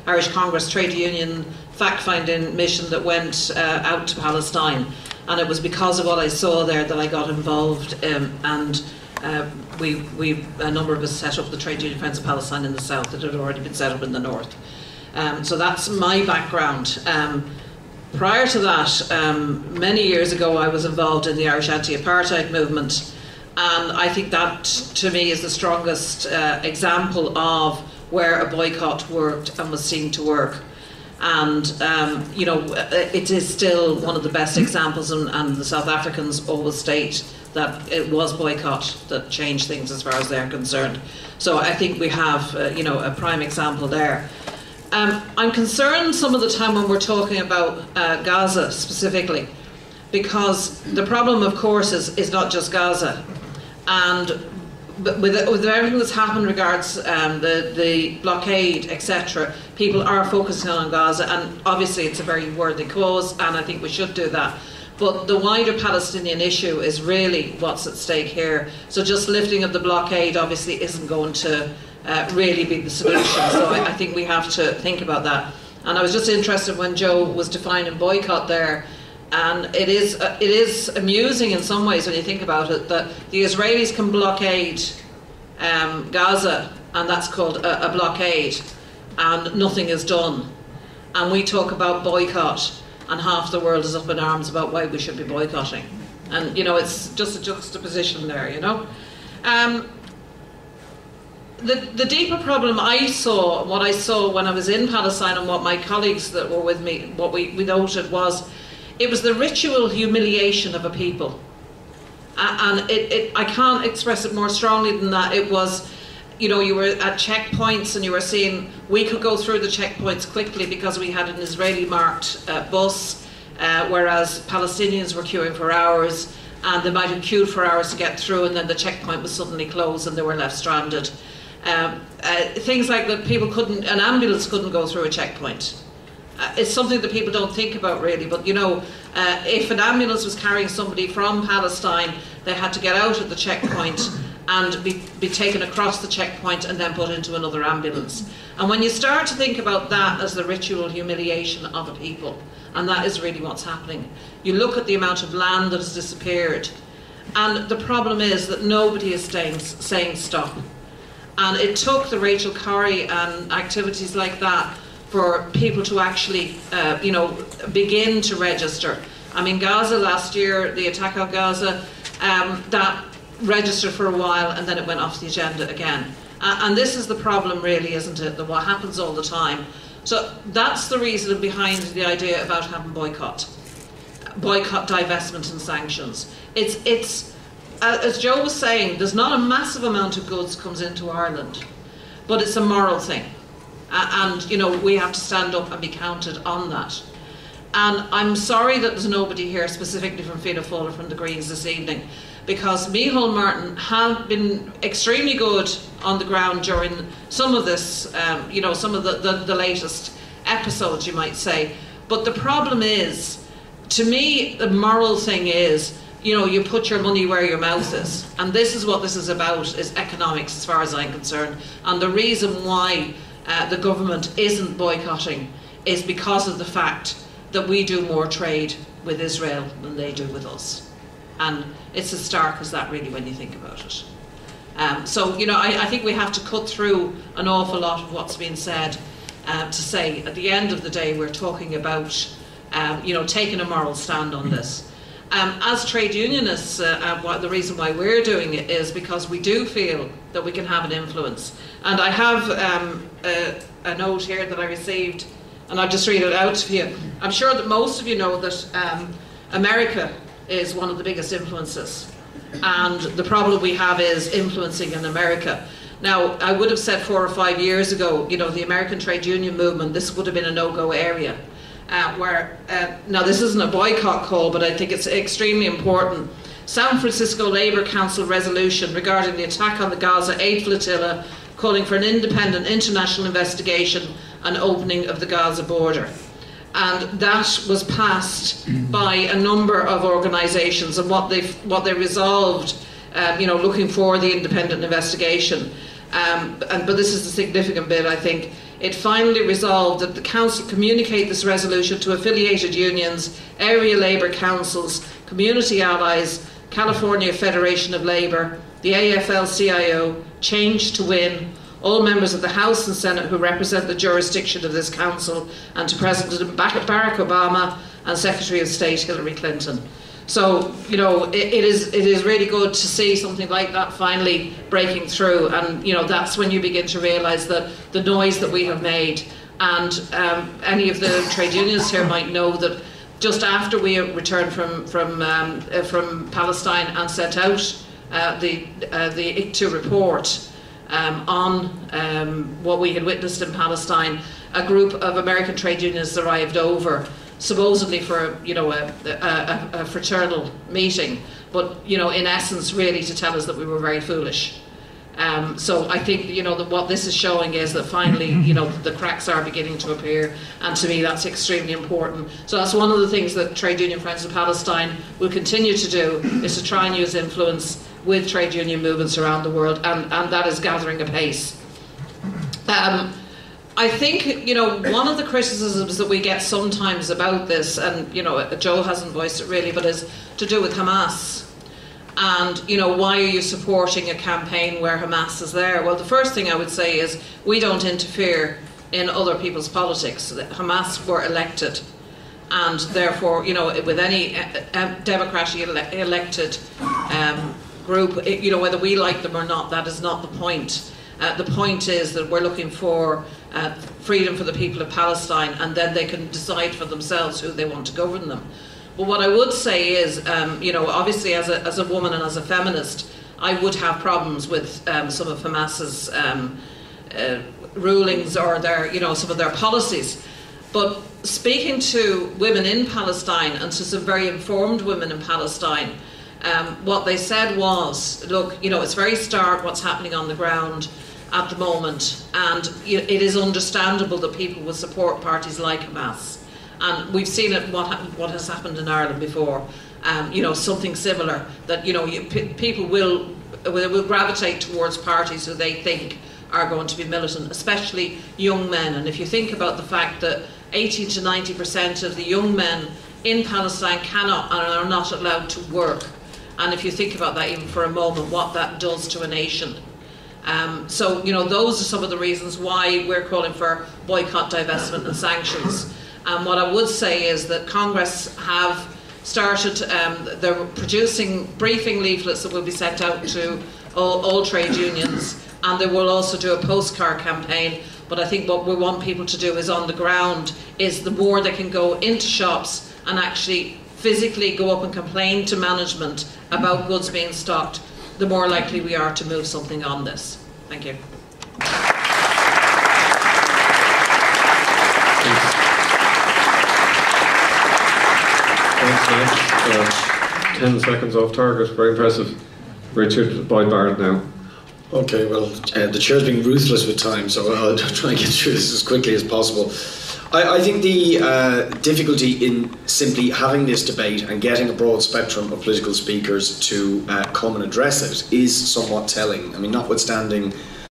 Irish Congress trade union fact-finding mission that went out to Palestine, and it was because of what I saw there that I got involved, and a number of us set up the Trade Union Friends of Palestine in the south. It had already been set up in the north. So that's my background. Prior to that, many years ago, I was involved in the Irish anti-apartheid movement, and I think that, to me, is the strongest example of where a boycott worked and was seen to work. And, you know, it is still one of the best examples, and the South Africans always state that it was boycott that changed things as far as they're concerned. So I think we have, you know, a prime example there. I'm concerned some of the time when we're talking about Gaza specifically, because the problem, of course, is not just Gaza. And with everything that's happened regards the blockade, etc., people are focusing on Gaza, and obviously it's a very worthy cause, and I think we should do that. But the wider Palestinian issue is really what's at stake here. So just lifting of the blockade obviously isn't going to really be the solution. So I think we have to think about that. And I was just interested when Joe was defining boycott there, and it is amusing in some ways when you think about it that the Israelis can blockade Gaza, and that's called a blockade, and nothing is done. And we talk about boycott, and half the world is up in arms about why we should be boycotting. And, you know, it's just a juxtaposition there, you know. The deeper problem I saw, what I saw when I was in Palestine, and what my colleagues that were with me, what we noted was, it was the ritual humiliation of a people. And I can't express it more strongly than that. It was, you know, you were at checkpoints and you were seeing, we could go through the checkpoints quickly because we had an Israeli marked bus, whereas Palestinians were queuing for hours, and they might have queued for hours to get through, and then the checkpoint was suddenly closed and they were left stranded. Things like that, people couldn't, an ambulance couldn't go through a checkpoint. It's something that people don't think about really, but you know, if an ambulance was carrying somebody from Palestine, they had to get out at the checkpoint and be taken across the checkpoint and then put into another ambulance. And when you start to think about that as the ritual humiliation of a people, and that is really what's happening, you look at the amount of land that has disappeared, and the problem is that nobody is saying stop. And it took the Rachel Corrie and activities like that for people to actually, you know, begin to register. I mean, Gaza last year, the attack on Gaza, that registered for a while and then it went off the agenda again. And this is the problem really, isn't it, that what happens all the time. So that's the reason behind the idea about having boycott, divestment and sanctions. It's as Joe was saying, there's not a massive amount of goods comes into Ireland, but it's a moral thing. And, you know, we have to stand up and be counted on that. And I'm sorry that there's nobody here specifically from Fianna Fáil or from the Greens this evening, because Micheál Martin have been extremely good on the ground during some of this, you know, some of the latest episodes, you might say. But the problem is, to me, the moral thing is, you know, you put your money where your mouth is. And this is what this is about, is economics as far as I'm concerned. And the reason why the government isn't boycotting is because of the fact that we do more trade with Israel than they do with us. And it's as stark as that really when you think about it. So, you know, I think we have to cut through an awful lot of what's been said to say at the end of the day we're talking about, you know, taking a moral stand on this. As trade unionists, the reason why we're doing it is because we do feel that we can have an influence. And I have a note here that I received, and I'll just read it out to you. I'm sure that most of you know that America is one of the biggest influences, and the problem we have is influencing in America. Now, I would have said 4 or 5 years ago, you know, the American trade union movement, this would have been a no-go area. Now this isn't a boycott call, but I think it's extremely important. San Francisco Labour Council resolution regarding the attack on the Gaza Aid Flotilla, calling for an independent international investigation and opening of the Gaza border. And that was passed by a number of organisations, and what they resolved, you know, looking for the independent investigation. But this is the significant bit, I think, it finally resolved that the Council communicate this resolution to affiliated unions, area labour councils, community allies, California Federation of Labour, the AFL-CIO, Change to Win, all members of the House and Senate who represent the jurisdiction of this council, and to President Barack Obama and Secretary of State Hillary Clinton. So, you know, it is really good to see something like that finally breaking through, and, you know, that's when you begin to realise that the noise that we have made, and any of the trade unions here might know that just after we returned from Palestine and sent out the ICTU report on what we had witnessed in Palestine, a group of American trade unions arrived over, supposedly for, you know, a fraternal meeting, but, you know, in essence really to tell us that we were very foolish. So I think, you know, that what this is showing is that finally, you know, the cracks are beginning to appear, and to me that's extremely important. So that's one of the things that Trade Union Friends of Palestine will continue to do, is to try and use influence with trade union movements around the world, and that is gathering apace. I think, you know, one of the criticisms that we get sometimes about this, and, you know, Joe hasn't voiced it really, but is to do with Hamas. And, you know, why are you supporting a campaign where Hamas is there? Well, the first thing I would say is we don't interfere in other people's politics. Hamas were elected, and therefore, you know, with any democratically elected group, you know, whether we like them or not, that is not the point. The point is that we're looking for freedom for the people of Palestine, and then they can decide for themselves who they want to govern them. But what I would say is, you know, obviously as a woman and as a feminist, I would have problems with some of Hamas's rulings, or their, you know, some of their policies. But speaking to women in Palestine, and to some very informed women in Palestine, what they said was, look, you know, it's very stark what's happening on the ground at the moment, and it is understandable that people will support parties like Hamas. And we've seen it, what has happened in Ireland before, you know, something similar, that, you know, people will gravitate towards parties who they think are going to be militant, especially young men. And if you think about the fact that 80 to 90% of the young men in Palestine cannot and are not allowed to work, and if you think about that even for a moment, what that does to a nation. So, you know, those are some of the reasons why we're calling for boycott, divestment and sanctions. And what I would say is that Congress have started, they're producing briefing leaflets that will be sent out to all trade unions, and they will also do a postcard campaign. But I think what we want people to do is on the ground, is the more they can go into shops and actually physically go up and complain to management about goods being stocked, the more likely we are to move something on this. Thank you. 10 seconds off target, very impressive. Richard Boyd Barrett now. Okay, well, the chair's being ruthless with time, so I'll try and get through this as quickly as possible. I think the difficulty in simply having this debate and getting a broad spectrum of political speakers to come and address it is somewhat telling. I mean, notwithstanding